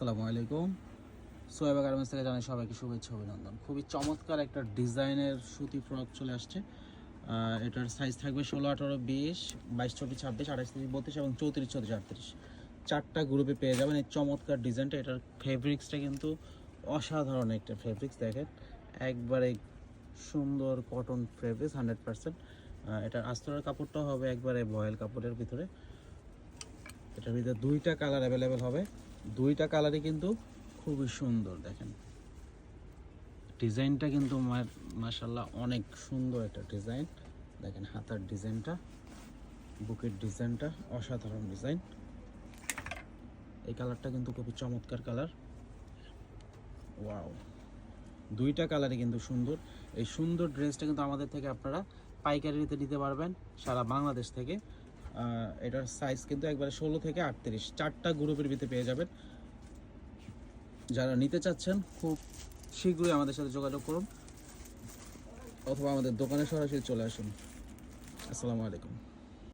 আসসালামু আলাইকুম। সোয়েবা গার্মেন্টস থেকে জানাই সবাইকে শুভেচ্ছা অভিনন্দন। খুবই চমৎকার একটা ডিজাইনের সুতি ফ্রক চলে আসছে। এটার সাইজ থাকবে 16, 18, 20, 22, 24, 26, 28, 30, 32 এবং 34, 34, 38 চারটা গ্রুপে পেয়ে যাবেন এই চমৎকার ডিজাইনটা। এটার ফেব্রিক্সটা কিন্তু অসাধারণ একটা ফেব্রিক্স, দেখেন একবারে সুন্দর কটন ফেব্রিক্স 100%। এটার আস্তরের কাপড়টাও হবে একবারে ভয়েল কাপড়ের ভিতরে। এটার ভিতরে দুইটা কালার অ্যাভেলেবেল হবে, দুইটা কালারই কিন্তু খুবই সুন্দর। দেখেন ডিজাইনটা কিন্তু মাশাআল্লাহ অনেক সুন্দর একটা ডিজাইন। দেখেন হাতার ডিজাইনটা, বুকের ডিজাইনটা অসাধারণ ডিজাইন। এই কালারটা কিন্তু খুবই চমৎকার কালার। ওয়াও, দুইটা কালারই কিন্তু সুন্দর। এই সুন্দর ড্রেসটা কিন্তু আমাদের থেকে আপনারা পাইকারিতে নিতে পারবেন সারা বাংলাদেশ থেকে। এটার সাইজ কিন্তু একবারে 16 থেকে 38 চারটা গ্রুপের ভিতরে পেয়ে যাবেন। যারা নিতে চাচ্ছেন খুব শীঘ্রই আমাদের সাথে যোগাযোগ করুন অথবা আমাদের দোকানে সরাসরি চলে আসুন। আসসালামু আলাইকুম।